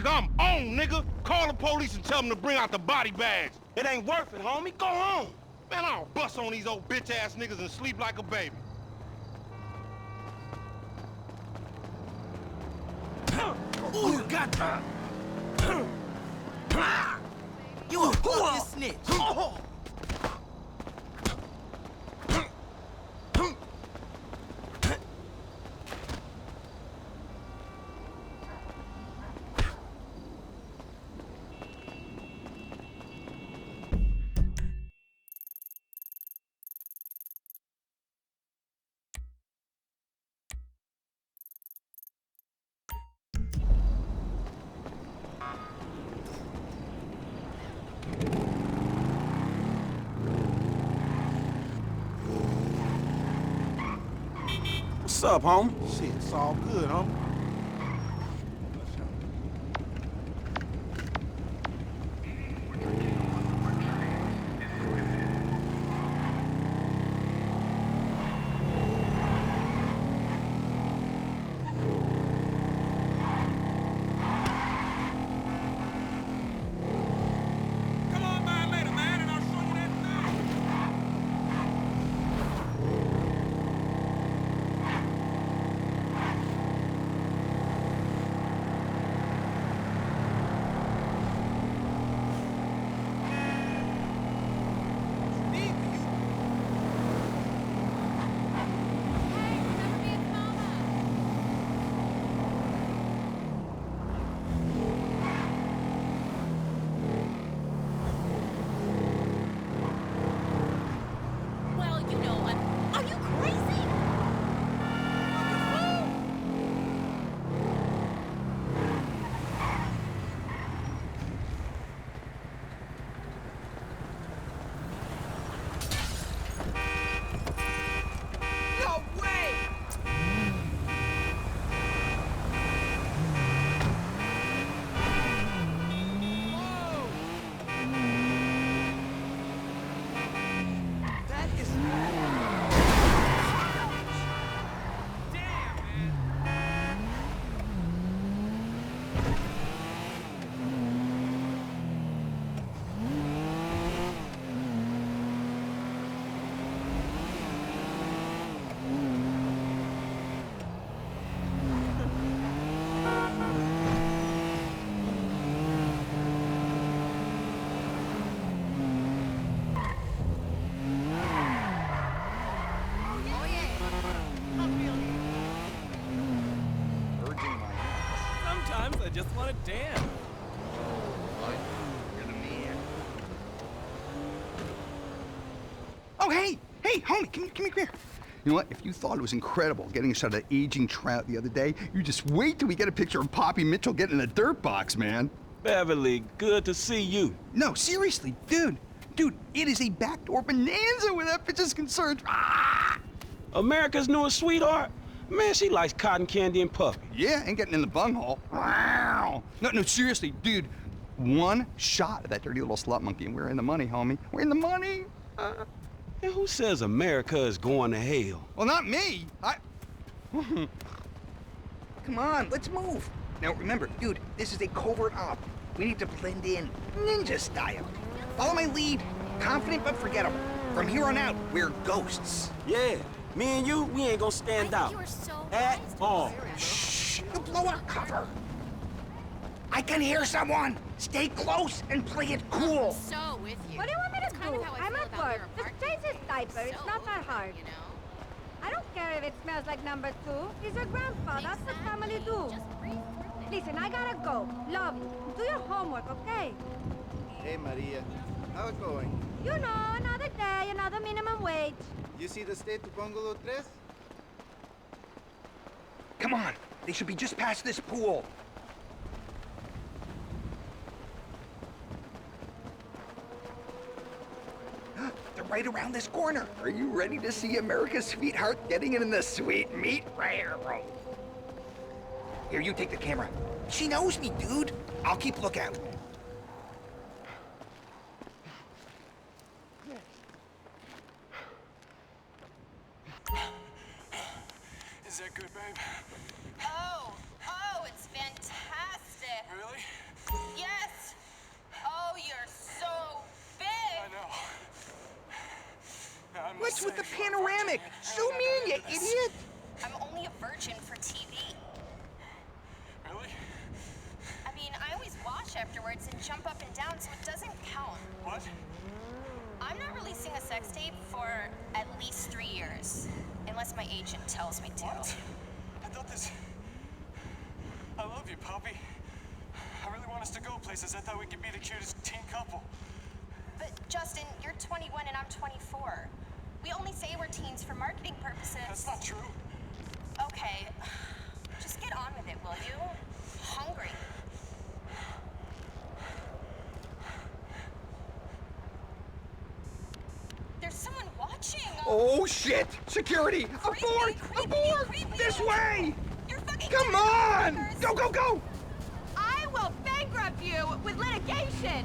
Nigga, I'm on, nigga. Call the police and tell them to bring out the body bags. It ain't worth it, homie. Go home. Man, I'll bust on these old bitch-ass niggas and sleep like a baby. Ooh, got that. You a fucking snitch. What's up, homie? Shit, it's all good, homie. Are you crazy? No way! That is... Damn, man! Sometimes I just want to dance. Oh, hey, homie, come here. You know what? If you thought it was incredible getting a shot of that aging trout the other day, you just wait till we get a picture of Poppy Mitchell getting in a dirt box, man. Beverly, good to see you. No, seriously, dude, it is a backdoor bonanza where that bitch is concerned. Ah! America's newest sweetheart? Man, she likes cotton candy and puppy. Yeah, and getting in the bunghole. Wow. No, seriously, dude. One shot of that dirty little slut monkey, and we're in the money, homie. We're in the money. And who says America is going to hell? Well, not me. Come on, let's move. Now, remember, dude, this is a covert op. We need to blend in, ninja style. Follow my lead. Confident but forgettable. From here on out, we're ghosts. Yeah, me and you, we ain't gonna stand out. You were so At wise to all. consider it. Shh! You blow our cover. I can hear someone. Stay close and play it cool. So with you. What do you want me That's to kind do? of how I I'm feel at about work. your Just apartment. change this diaper. It's not that hard. You know? I don't care if it smells like number 2. He's your grandpa. That's what family do. Just breathe through it. Listen, I gotta go. Love you. Do your homework, okay? Hey, Maria. How it going? You know, another day, another minimum wage. You see the state to Bungalow 3? Come on. They should be just past this pool. They're right around this corner. Are you ready to see America's sweetheart getting in the sweet meat railroad? Here, you take the camera. She knows me, dude. I'll keep lookout. Is that good, babe? Oh, it's fantastic. it. Really? Yes. Oh, you're so big. I know. I'm What's with the saying, panoramic? Zoom in, you idiot! I'm only a virgin for TV. Really? I mean, I always wash afterwards and jump up and down, so it doesn't count. What? I'm not releasing a sex tape for at least 3 years, unless my agent tells me to. What? I thought this... I love you, Poppy. I really want us to go places. I thought we could be the cutest teen couple. But Justin, you're 21 and I'm 24. We only say we're teens for marketing purposes. That's not true. Okay, just get on with it, will you? Hungry. There's someone watching. Oh shit! Security! Creepy, Abort! creepy, Abort! creepy. This way! You're fucking Come on! Go, go, go! I will bankrupt you with litigation.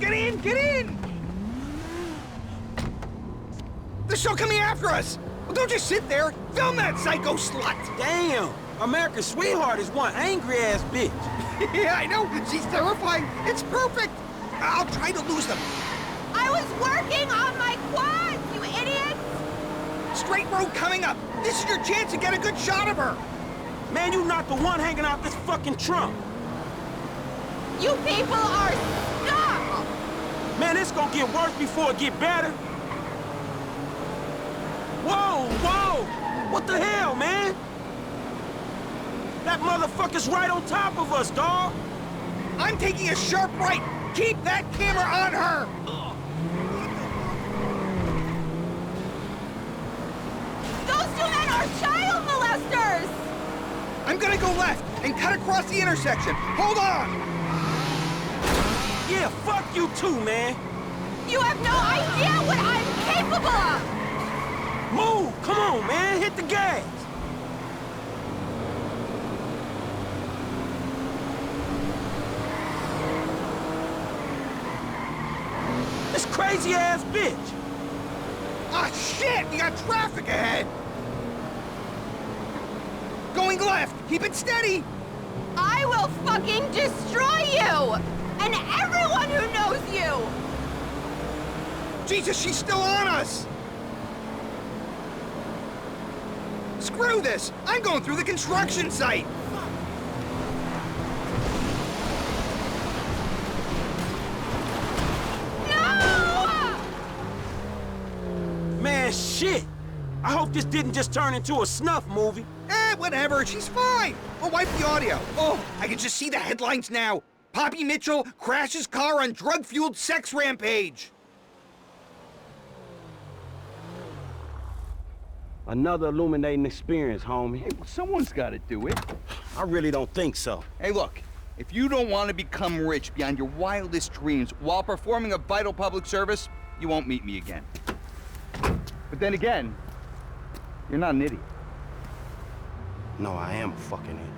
Get in! Get in! They're still coming after us! Well, don't just sit there! Film that psycho slut! Damn! America's sweetheart is one angry-ass bitch. Yeah, I know! She's terrifying! It's perfect! I'll try to lose them! I was working on my quads, you idiots! Straight road coming up! This is your chance to get a good shot of her! Man, you not the one hanging out this fucking trunk. You people are stuck! Man, it's gonna get worse before it get better. Whoa, whoa! What the hell, man? That motherfucker's right on top of us, dawg. I'm taking a sharp right! Keep that camera on her! Those two men are child molesters! I'm gonna go left and cut across the intersection. Hold on! Yeah, fuck you too, man. You have no idea what I'm capable of! Move! Come on, man. Hit the gas. This crazy-ass bitch. Ah, shit! We got traffic ahead! Going left! Keep it steady! I will fucking destroy you! And everyone who knows you! Jesus, she's still on us! Screw this! I'm going through the construction site! No! Man, shit. I hope this didn't just turn into a snuff movie. Whatever, she's fine! We'll wipe the audio. Oh, I can just see the headlines now. Poppy Mitchell crashes car on drug-fueled sex rampage. Another illuminating experience, homie. Hey, well, someone's got to do it. I really don't think so. Hey, look, if you don't want to become rich beyond your wildest dreams while performing a vital public service, you won't meet me again. But then again, you're not an idiot. No, I am a fucking idiot.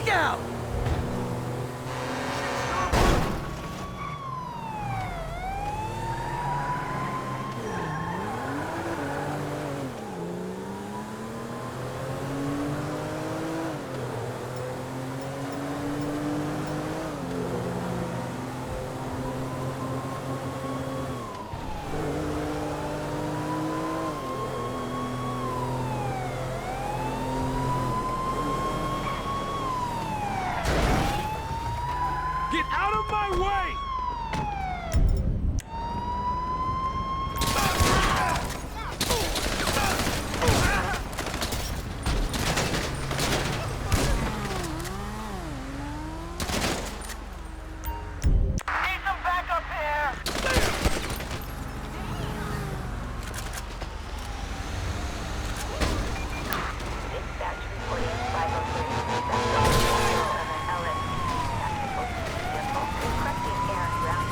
Look out! Get out of my way! Need some backup here! Dispatch reporting 503. Requesting air and ground.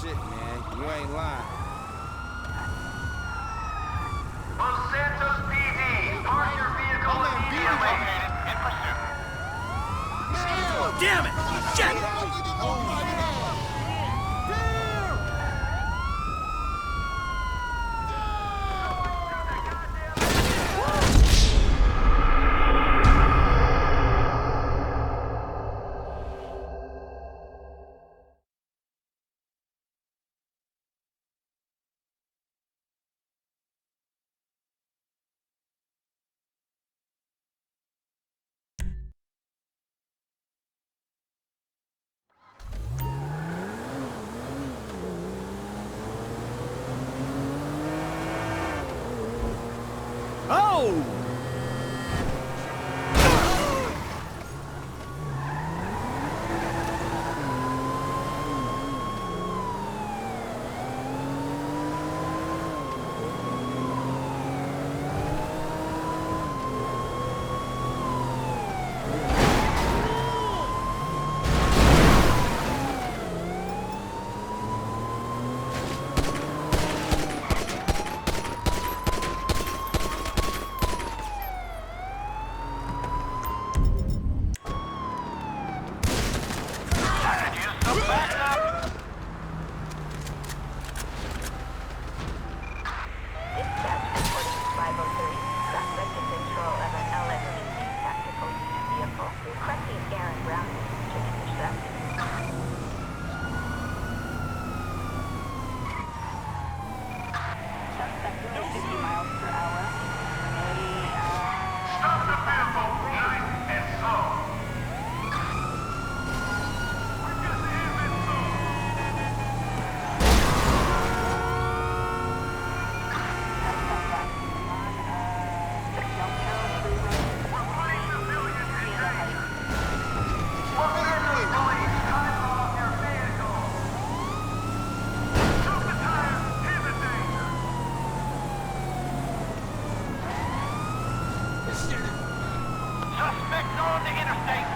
Shit, man, you ain't lying. Los Santos PD, park your vehicle immediately. In pursuit. Damn it! Shit! Oh! Dispatch reporting 503. Suspect in control of an LSPD tactical vehicle. Requesting Aaron Browning to intercept. Suspect doing 50 miles per hour. Stop the vehicle, nice and slow. Suspect on the interstate.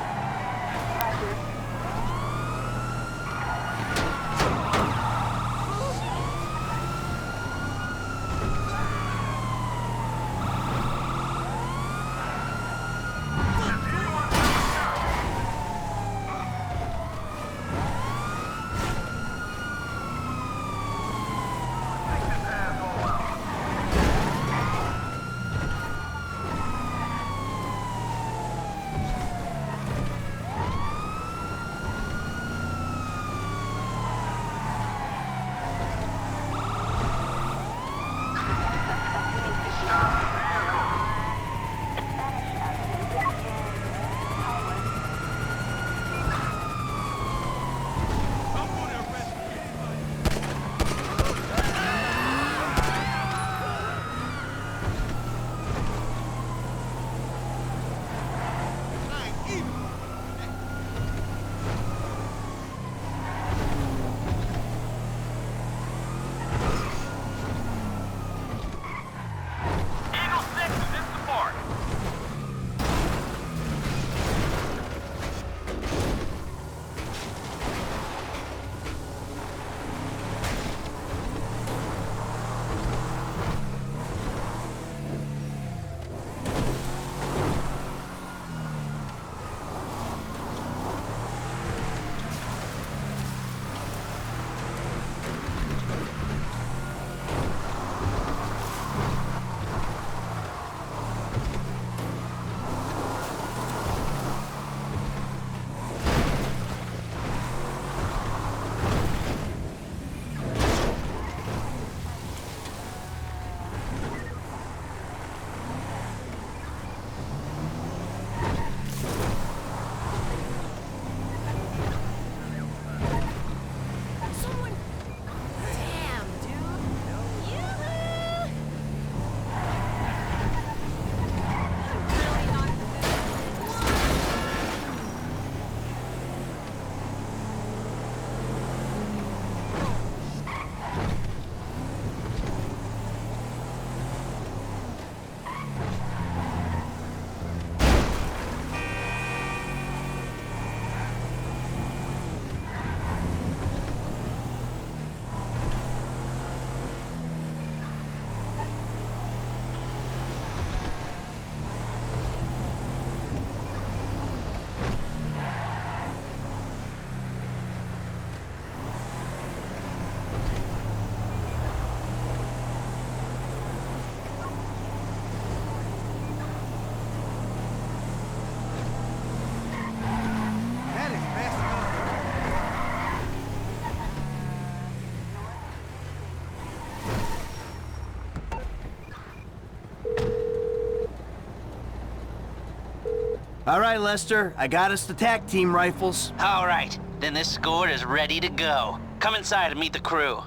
All right, Lester, I got us the TAC team rifles. All right, then this squad is ready to go. Come inside and meet the crew.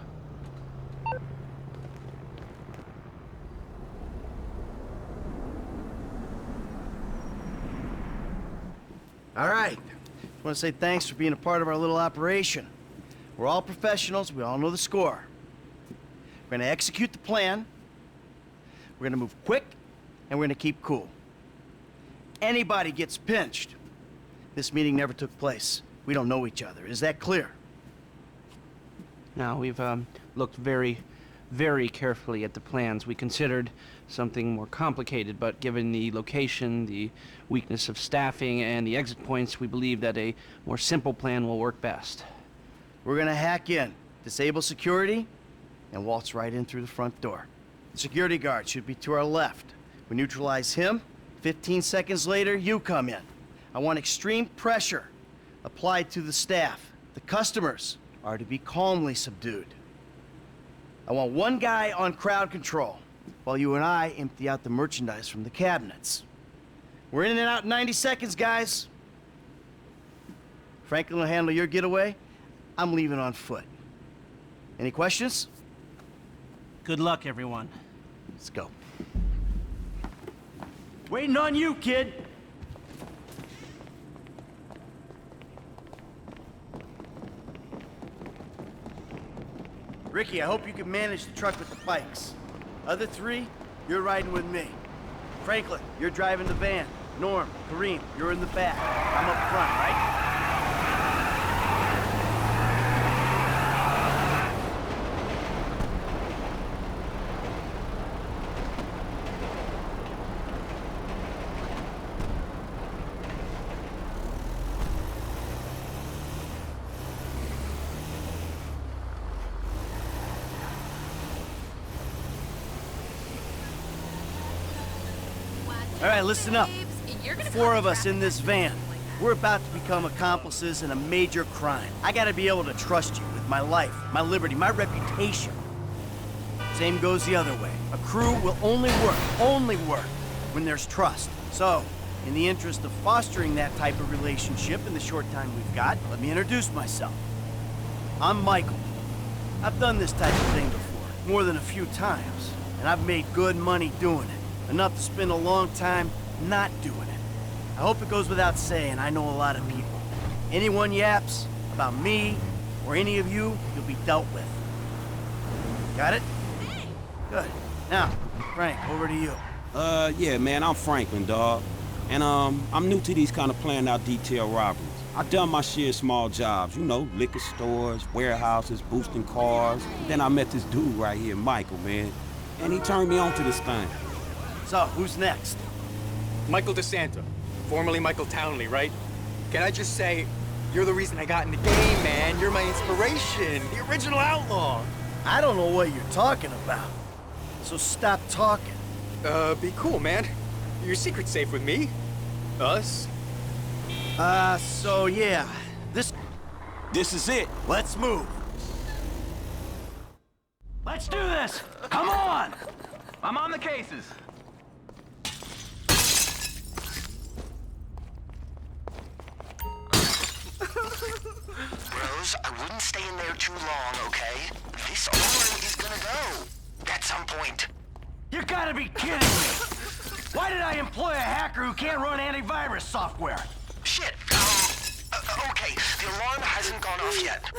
All right. I want to say thanks for being a part of our little operation. We're all professionals. We all know the score. We're going to execute the plan. We're going to move quick, and we're going to keep cool. Anybody gets pinched. This meeting never took place. We don't know each other. Is that clear? Now, we've looked very, very carefully at the plans. We considered something more complicated, but given the location, the weakness of staffing, and the exit points, we believe that a more simple plan will work best. We're gonna hack in, disable security, and waltz right in through the front door. The security guard should be to our left. We neutralize him. 15 seconds later, you come in. I want extreme pressure applied to the staff. The customers are to be calmly subdued. I want one guy on crowd control, while you and I empty out the merchandise from the cabinets. We're in and out in 90 seconds, guys. Franklin will handle your getaway. I'm leaving on foot. Any questions? Good luck, everyone. Let's go. Waiting on you, kid. Ricky, I hope you can manage the truck with the bikes. Other three, you're riding with me. Franklin, you're driving the van. Norm, Kareem, you're in the back. I'm up front, right? All right, listen up. 4 of us in this van. We're about to become accomplices in a major crime. I gotta be able to trust you with my life, my liberty, my reputation. Same goes the other way. A crew will only work when there's trust. So, in the interest of fostering that type of relationship in the short time we've got, let me introduce myself. I'm Michael. I've done this type of thing before, more than a few times, and I've made good money doing it. Enough to spend a long time not doing it. I hope it goes without saying, I know a lot of people. Anyone yaps about me or any of you, you'll be dealt with. Got it? Good. Now, Frank, over to you. Yeah, man, I'm Franklin, dawg. And, I'm new to these kind of planned out detail robberies. I done my share of small jobs, you know, liquor stores, warehouses, boosting cars. Then I met this dude right here, Michael, man. And he turned me on to this thing. So, who's next? Michael DeSanta, formerly Michael Townley, right? Can I just say, you're the reason I got in the game, man. You're my inspiration, the original outlaw. I don't know what you're talking about. So stop talking. Be cool, man. Your secret's safe with me. Us. So yeah. This is it. Let's move. Let's do this! Come on! I'm on the cases. Rose, I wouldn't stay in there too long, okay? This alarm is gonna go. At some point. You gotta be kidding me! Why did I employ a hacker who can't run antivirus software? Shit, okay, the alarm hasn't gone off yet.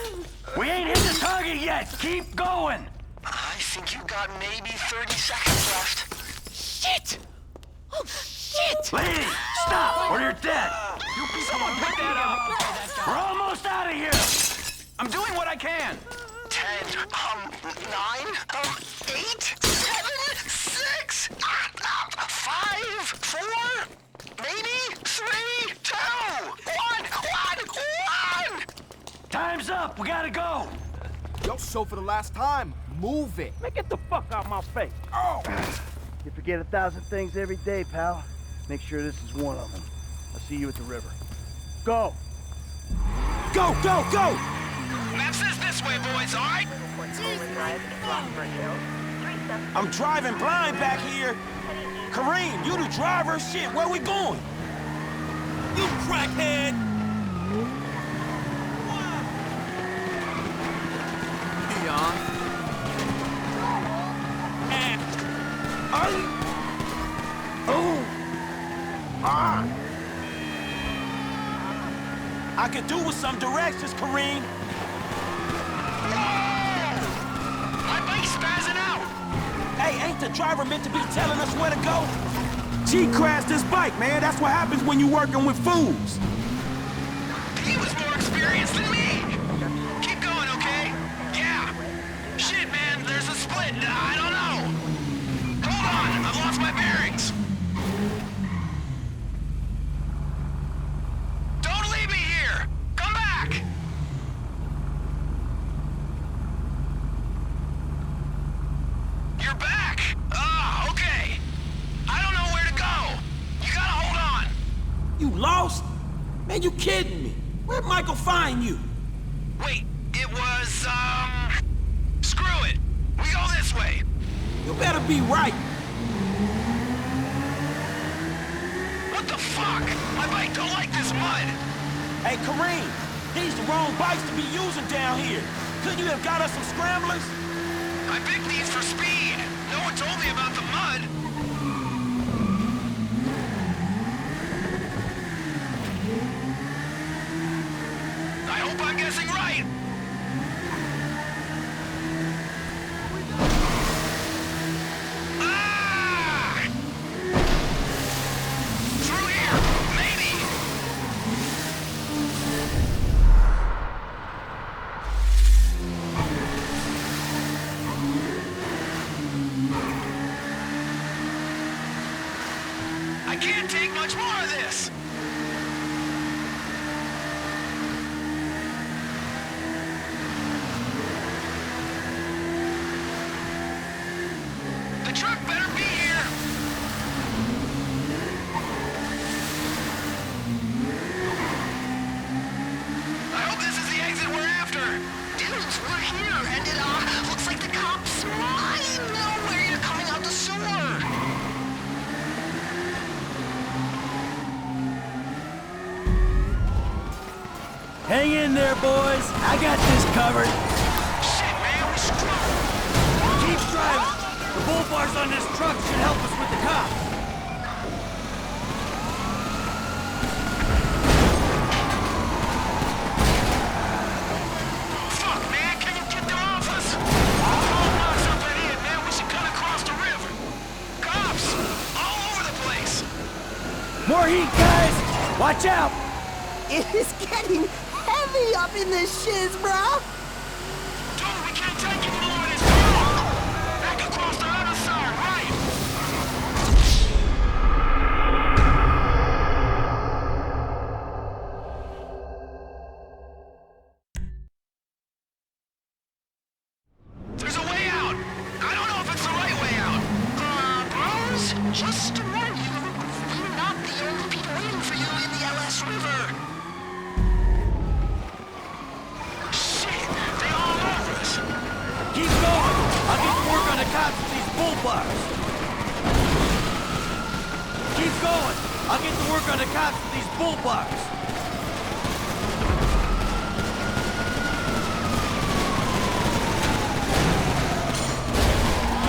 We ain't hit the target yet! Keep going! I think you got maybe 30 seconds left. Shit! Oh, shit! Lady, stop, or you're dead! Someone pick that up! We're almost out of here! I'm doing what I can! 10, 9, 8, 7, 6, 5, 4, maybe 3, 2, 1. Time's up, we gotta go! Yo, so for the last time, move it. Man, get the fuck out my face. Oh! You forget 1,000 things every day, pal. Make sure this is one of them. I'll see you at the river. Go! Go, go, go! Map says this way, boys, all right? I'm driving blind back here. Kareem, you the driver? Shit, where we going? You crackhead! I could do with some directions, Kareem. My bike's spazzing out! Hey, ain't the driver meant to be telling us where to go? G crashed his bike, man. That's what happens when you working with fools. He was more experienced than me! Keep going, okay? Yeah. Shit, man, there's a split. I don't know. Hold on, I've lost my bearings. Don't leave me here! Come back! You're back! Ah, okay. I don't know where to go. You gotta hold on. You lost? Man, you kidding me? Where'd Michael find you? Wait, it was, screw it. We go this way. You better be right. What the fuck? My bike don't like this mud. Hey, Kareem, these the wrong bikes to be using down here. Couldn't you have got us some scramblers? I picked these for speed. No one told me about the mud. I hope I'm guessing right. Ah! Through here, maybe. I can't take much more of this. The truck better be here. I hope this is the exit we're after. Dudes, we're here, and it, looks like the cops might know where you're coming out the sewer. Hang in there, boys. I got this covered. Shit, man, we screwed. Keep driving. The bull bars on this truck should help us with the cops. Fuck, man, can you get them off us? Roadblocks up ahead, man. We should cut across the river. Cops, all over the place. More heat, guys. Watch out. It is getting heavy up in this shiz, bruh. Dude, we can't take any more of this. Come on. Back across the other side, right? There's a way out. I don't know if it's the right way out. Bros, just to warn you, we're not the only people waiting for you in the LS River. Shit, they all over us. Keep going. I'll get to work on the cops with these bull bars. Keep going. I'll get to work on the cops with these bull bars.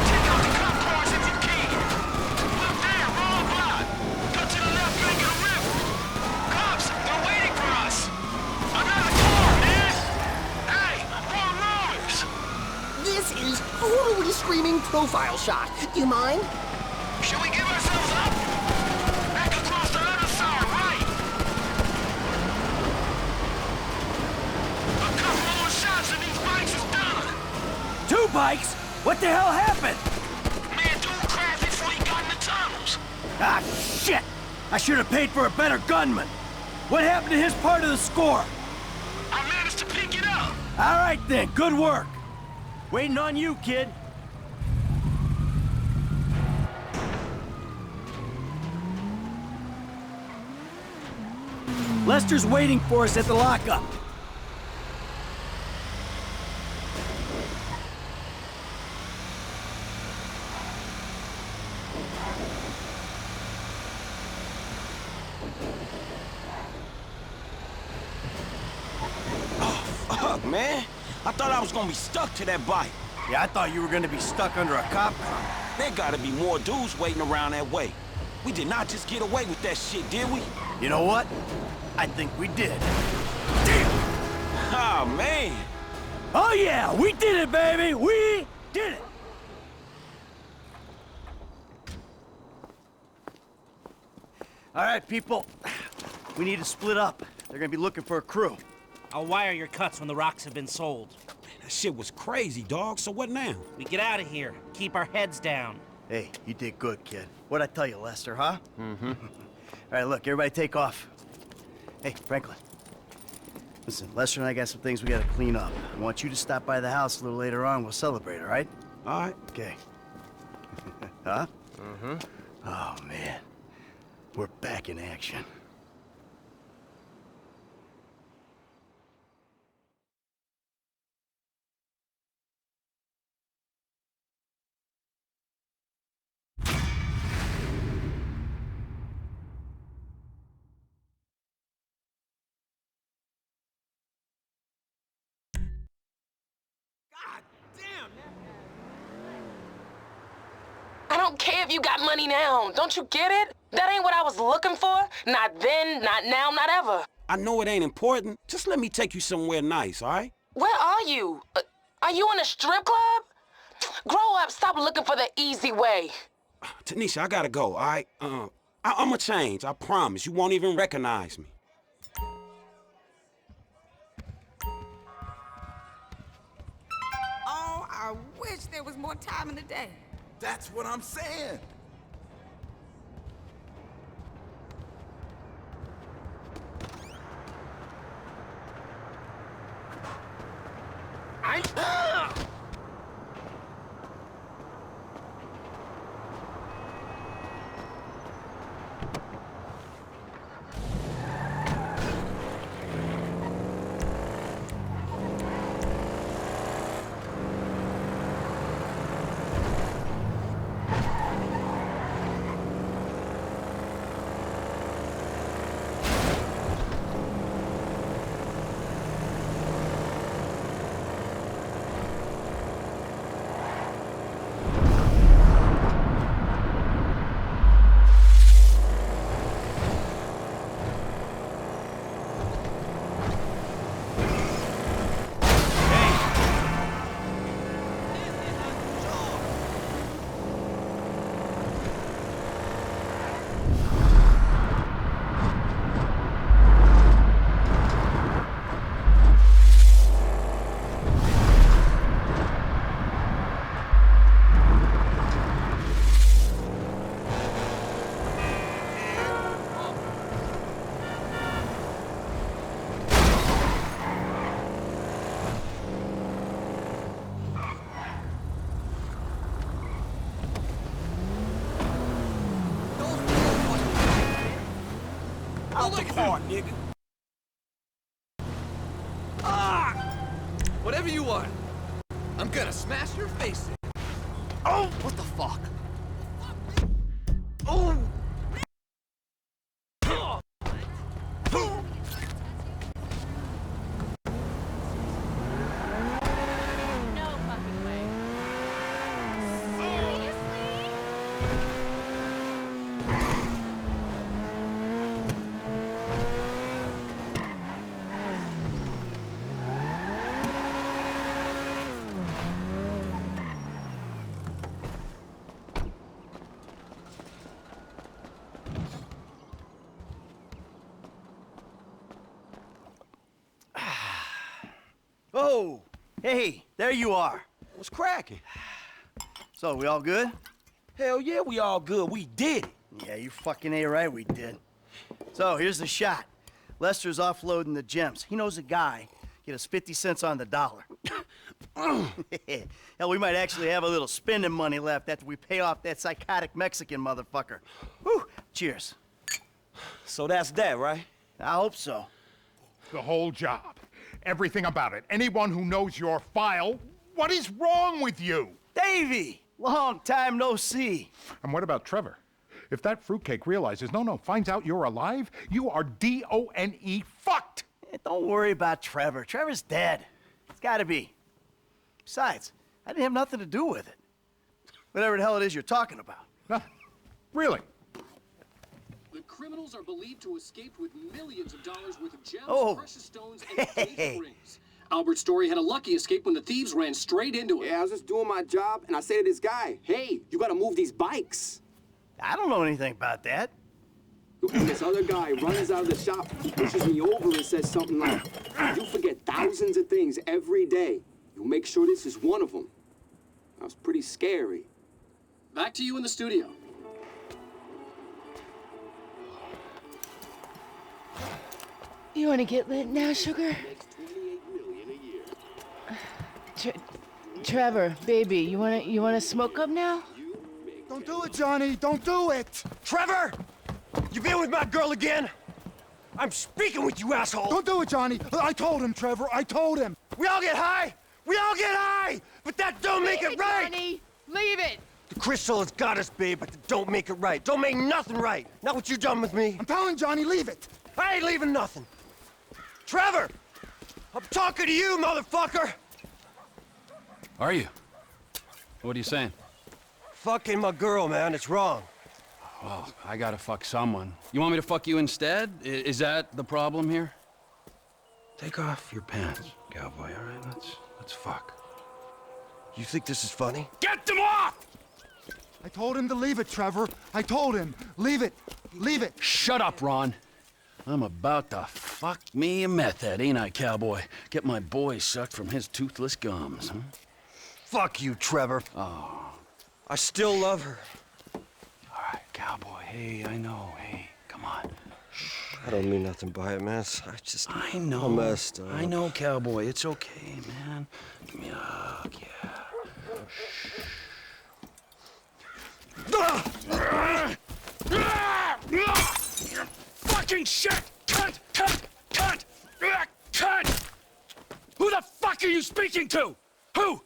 Take out the cop cars if you can. Look there, wrong block. Cut to the left bank of the river. Cops, they're waiting for us. Another car, man. Hey, wrong rollers. This is totally screaming profile shot. You mind? Should we give ourselves up? Back across the other side, right? A couple more shots and these bikes is done. 2 bikes? What the hell happened? Man, dude crashed before he got in the tunnels. Ah, shit! I should have paid for a better gunman. What happened to his part of the score? I managed to pick it up. All right then, good work. Waiting on you, kid. Lester's waiting for us at the lockup. Fuck, man. I thought I was gonna be stuck to that bike. Yeah, I thought you were gonna be stuck under a cop car. There gotta be more dudes waiting around that way. We did not just get away with that shit, did we? You know what? I think we did. Oh, man. Oh yeah, we did it, baby! We did it! All right, people. We need to split up. They're gonna be looking for a crew. I'll wire your cuts when the rocks have been sold. That shit was crazy, dog. So what now? We get out of here. Keep our heads down. Hey, you did good, kid. What'd I tell you, Lester, huh? Mm-hmm. All right, look, everybody take off. Hey, Franklin. Listen, Lester and I got some things we gotta clean up. I want you to stop by the house a little later on. We'll celebrate, all right? All right. Okay. Huh? Mm-hmm. Oh, man. We're back in action. don't care if you got money now. Don't you get it? That ain't what I was looking for. Not then, not now, not ever. I know it ain't important. Just let me take you somewhere nice, all right? Where are you? Are you in a strip club? Grow up, stop looking for the easy way. Tanisha, I gotta go, all right? I'ma change, I promise. You won't even recognize me. Oh, I wish there was more time in the day. That's what I'm saying. Out the car, nigga. Whatever you want. I'm gonna smash your face in. Oh, what the fuck? Oh! Oh, hey, there you are. What's cracking? So, we all good? Hell yeah, we all good. We did it. Yeah, you fucking A right, we did. So, here's the shot. Lester's offloading the gems. He knows a guy. Get us 50 cents on the dollar. Hell, we might actually have a little spending money left after we pay off that psychotic Mexican motherfucker. Whew, cheers. So that's that, right? I hope so. The whole job. Everything about it. Anyone who knows your file, what is wrong with you? Davey! Long time no see. And what about Trevor? If that fruitcake realizes, finds out you're alive, you are D-O-N-E fucked! Hey, don't worry about Trevor. Trevor's dead. It's gotta be. Besides, I didn't have nothing to do with it. Whatever the hell it is you're talking about. Really? The criminals are believed to escape with millions of dollars worth of gems, Oh. precious stones, and engagement rings. Albert Story had a lucky escape when the thieves ran straight into him. Yeah, I was just doing my job, and I say to this guy, hey, you gotta move these bikes. I don't know anything about that. And this other guy runs out of the shop, pushes me over and says something like, you forget thousands of things every day. You make sure this is one of them. That was pretty scary. Back to you in the studio. You want to get lit now, sugar? Trevor, baby, you wanna smoke up now? Don't do it, Johnny. Don't do it. Trevor! You been with my girl again? I'm speaking with you, asshole! Don't do it, Johnny. I told him, Trevor. I told him. We all get high! We all get high! But that don't make it right! Johnny, leave it! The crystal has got us, babe, but that don't make it right. Don't make nothing right. Not what you done with me. I'm telling Johnny, leave it. I ain't leaving nothing. Trevor! I'm talking to you, motherfucker! Are you? What are you saying? fucking my girl, man. It's wrong. Well, I gotta fuck someone. You want me to fuck you instead? Is that the problem here? Take off your pants, cowboy, all right? Let's fuck. You think this is funny? Get them off! I told him to leave it, Trevor. I told him. Leave it. Leave it. Shut up, Ron. I'm about to fuck me a meth head, ain't I, cowboy? Get my boy sucked from his toothless gums, huh? Fuck you, Trevor. Oh. I still love her. All right, cowboy. Hey, I know. Hey, come on. I don't mean nothing by it, man. I know. I'm messed up. I know, cowboy. It's okay, man. Give me a hug, yeah. Fucking shit! Cut! Who the fuck are you speaking to? Who?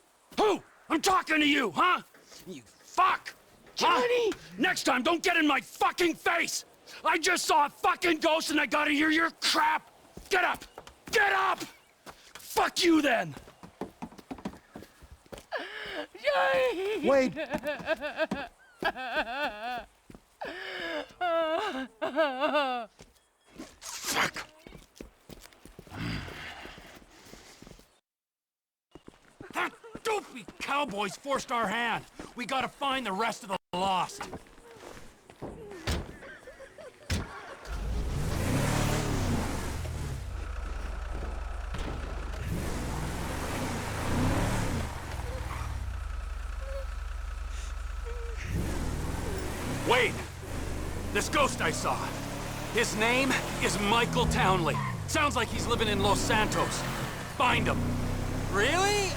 I'm talking to you, huh? You fuck! Johnny! Huh? Next time, don't get in my fucking face! I just saw a fucking ghost and I gotta hear your crap! Get up! Get up! Fuck you then! Johnny! Wait! Fuck! That dopey cowboy's forced our hand. We gotta find the rest of the lost. Wait! This ghost I saw. His name is Michael Townley. Sounds like he's living in Los Santos. Find him. Really?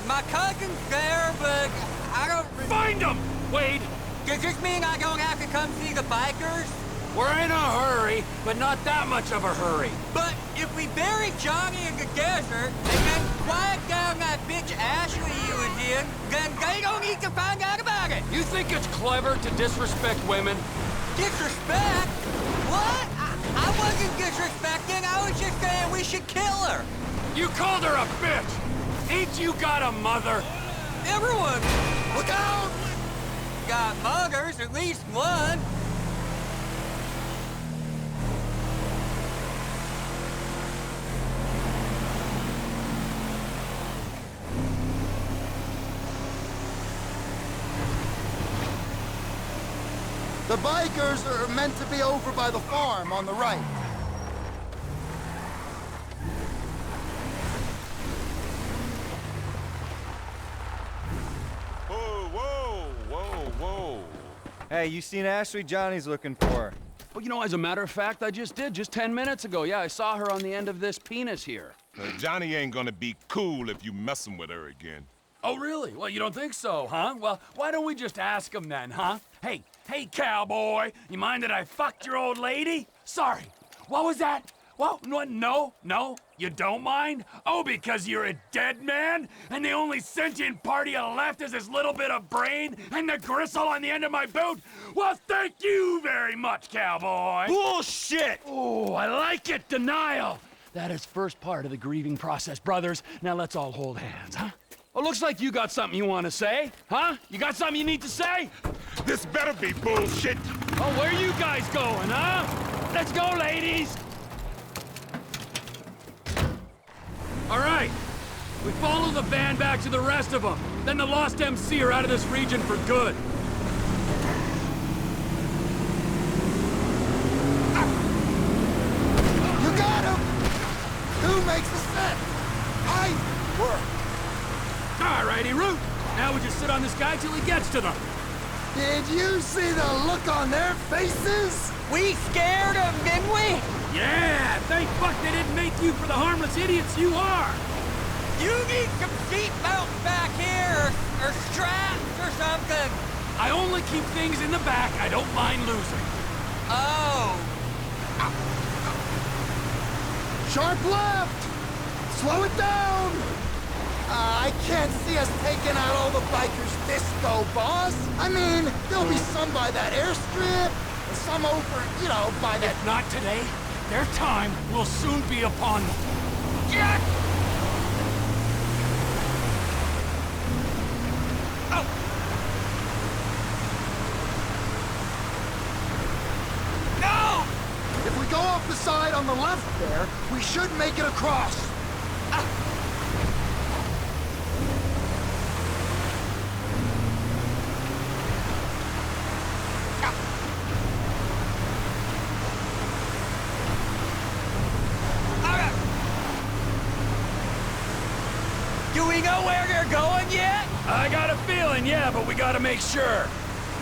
My cousin's there, but I don't... Find him, Wade! Does this mean I don't have to come see the bikers? We're in a hurry, but not that much of a hurry. But if we bury Johnny in the desert, and then quiet down that bitch Ashley you was in, then they don't need to find out about it. You think it's clever to disrespect women? Disrespect? What? I wasn't disrespecting. I was just saying we should kill her. You called her a bitch. Ain't you got a mother? Everyone, look out! Got mothers, at least one. The bikers are meant to be over by the farm on the right. Whoa. Hey, you seen Ashley? Johnny's looking for her. Well, you know, as a matter of fact, I just did, just 10 minutes ago. Yeah, I saw her on the end of this penis here. Johnny ain't gonna be cool if you messing with her again. Oh, really? Well, you don't think so, huh? Well, why don't we just ask him then, huh? Hey, cowboy, you mind that I fucked your old lady? Sorry, what was that? Well, no, you don't mind? Oh, because you're a dead man? And the only sentient part of you left is this little bit of brain and the gristle on the end of my boot? Well, thank you very much, cowboy. Bullshit! Oh, I like it, denial. That is first part of the grieving process, brothers. Now let's all hold hands, huh? Well, looks like you got something you want to say, huh? You got something you need to say? This better be bullshit. Oh, where you guys going, huh? Let's go, ladies. All right, we follow the van back to the rest of them. Then the Lost MC are out of this region for good. You got him! Who makes the set? I work. All righty, Root. Now we just sit on this guy till he gets to them. Did you see the look on their faces? We scared them, didn't we? Yeah, thank fuck they didn't make you for the harmless idiots you are. You need some seatbelts back here, or straps or something. I only keep things in the back I don't mind losing. Oh. Sharp left! Slow it down! I can't see us taking out all the bikers this go, boss. I mean, there'll be some by that airstrip, and some over, by that... If not today, their time will soon be upon them. Get! off the side on the left there, we should make it across. Do we know where they're going yet? I got a feeling, yeah, but we gotta make sure.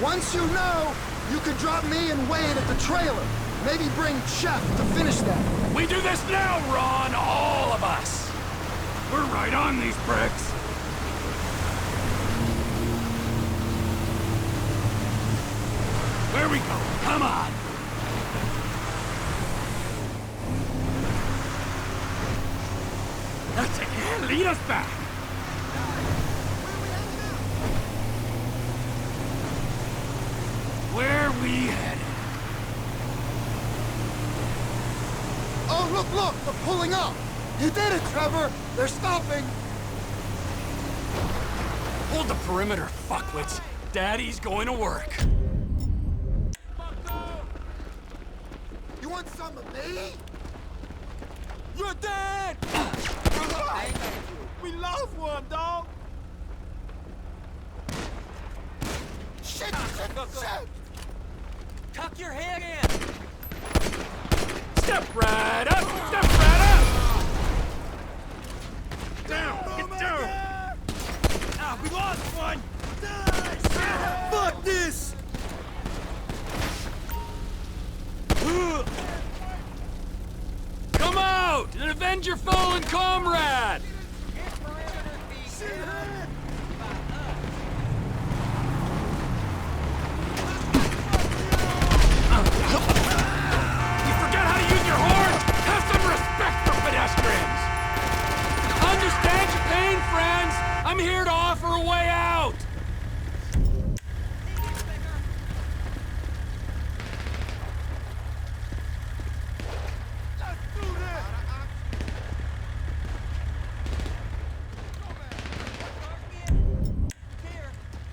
Once you know, you could drop me and Wade at the trailer. Maybe bring Chef to finish that. We do this now, Ron, all of us. We're right on these bricks. Where we go? Come on. That's it. Yeah, lead us back. Where we headed? Oh, look, they're pulling up. You did it, Trevor. They're stopping. Hold the perimeter, fuckwits. Daddy's going to work. You want some of me? You're dead! We lost one, dog! Shit! Tuck your head in! Step right up! Step right up! Down! Get down! Ah, we lost one! Fuck this! Come out and avenge your fallen comrade! You forget how to use your horn? Have some respect for pedestrians! Understand your pain, friends! I'm here to offer a way out!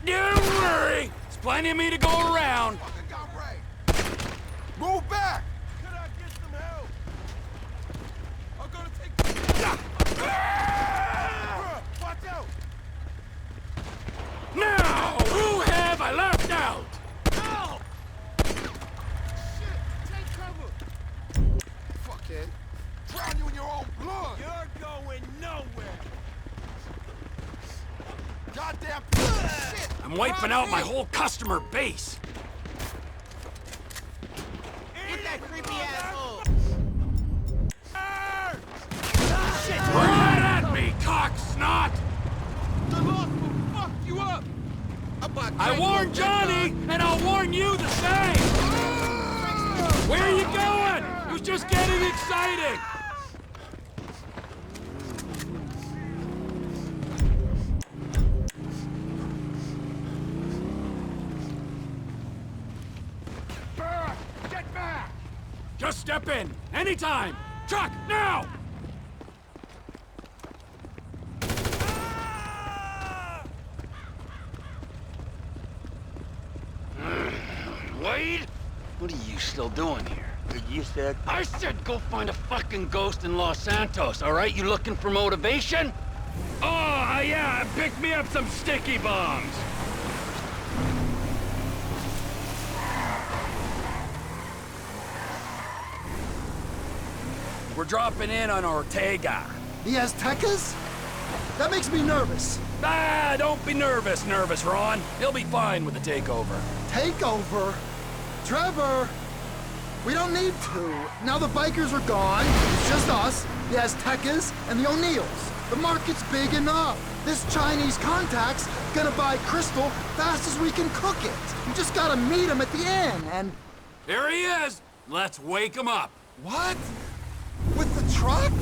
Don't worry! There's plenty of me to go around. Move back! Could I get some help? I'm gonna take... Watch out! Now, who have I left out? No! Shit! Take cover! Fuckhead. Drown you in your own blood! You're going nowhere! Goddamn shit! I'm wiping out my whole customer base. Get that creepy asshole! Right at me, cock snot! The lost will fuck you up! I warned Johnny, and I'll warn you the same! Where are you going? It was just getting exciting! Get back! Just step in, anytime! Truck, now! Wade? What are you still doing here? You said... I said go find a fucking ghost in Los Santos, all right? You looking for motivation? Oh, yeah, pick me up some sticky bombs! We're dropping in on Ortega. The Aztecas? That makes me nervous. Ah, don't be nervous, Ron. He'll be fine with the takeover. Takeover? Trevor! We don't need to. Now the bikers are gone. It's just us, the Aztecas, and the O'Neills. The market's big enough. This Chinese contact's gonna buy crystal fast as we can cook it. We just gotta meet him at the inn, and... There he is! Let's wake him up. What? With the truck?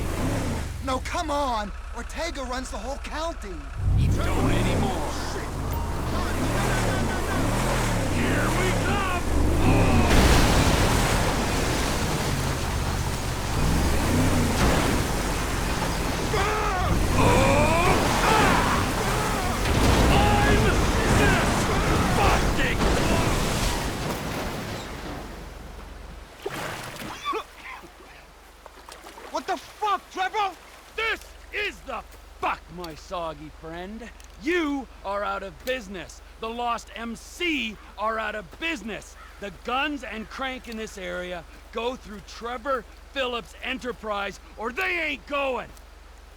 No, come on. Ortega runs the whole county. Don't anymore. Here we come! soggy friend. You are out of business. The Lost MC are out of business. The guns and crank in this area go through Trevor Phillips Enterprise, or they ain't going.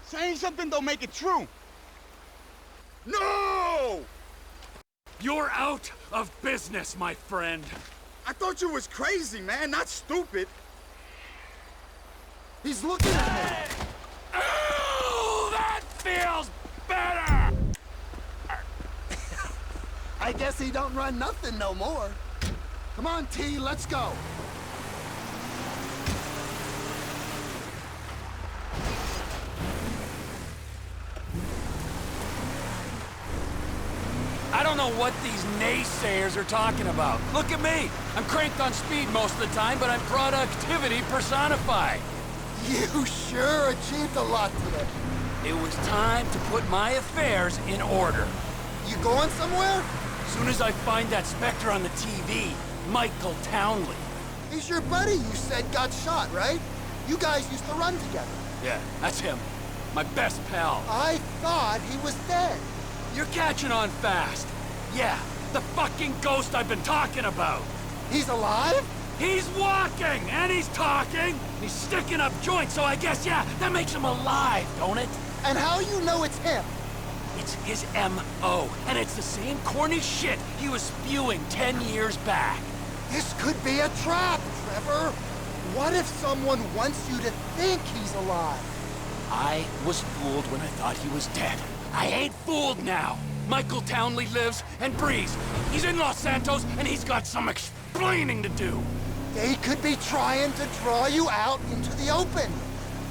Saying something don't make it true. No! You're out of business, my friend. I thought you was crazy, man, not stupid. He's looking at me. Oh, that feels better! I guess he don't run nothing no more. Come on, T, let's go. I don't know what these naysayers are talking about. Look at me. I'm cranked on speed most of the time, but I'm productivity personified. You sure achieved a lot today. It was time to put my affairs in order. You going somewhere? Soon as I find that Spectre on the TV, Michael Townley. He's your buddy you said got shot, right? You guys used to run together. Yeah, that's him. My best pal. I thought he was dead. You're catching on fast. Yeah, the fucking ghost I've been talking about. He's alive? He's walking, and he's talking. He's sticking up joints, so I guess, yeah, that makes him alive, don't it? And how you know it's him? It's his M.O., and it's the same corny shit he was spewing 10 years back. This could be a trap, Trevor. What if someone wants you to think he's alive? I was fooled when I thought he was dead. I ain't fooled now. Michael Townley lives and breathes. He's in Los Santos, and he's got some explaining to do. They could be trying to draw you out into the open.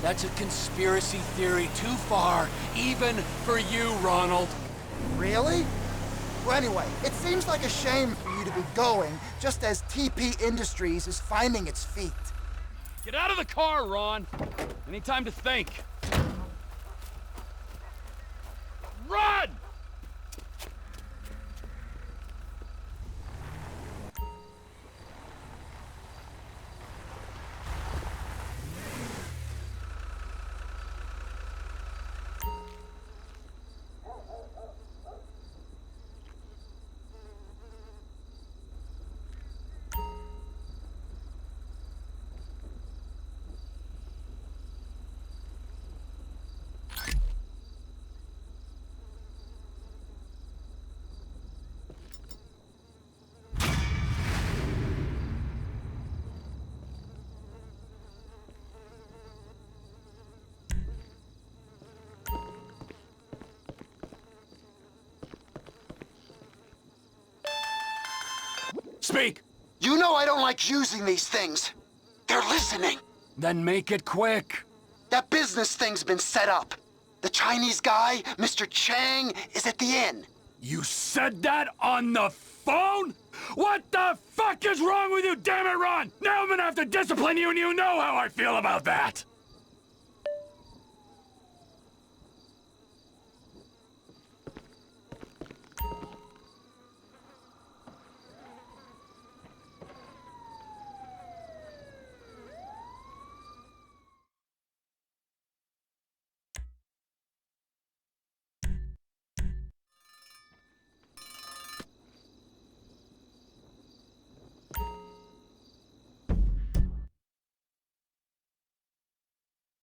That's a conspiracy theory too far, even for you, Ronald. Really? Well, anyway, it seems like a shame for you to be going, just as TP Industries is finding its feet. Get out of the car, Ron. Any time to think. Run! Speak! You know I don't like using these things. They're listening. Then make it quick. That business thing's been set up. The Chinese guy, Mr. Chang, is at the inn. You said that on the phone? What the fuck is wrong with you, damn it, Ron? Now I'm gonna have to discipline you, and you know how I feel about that.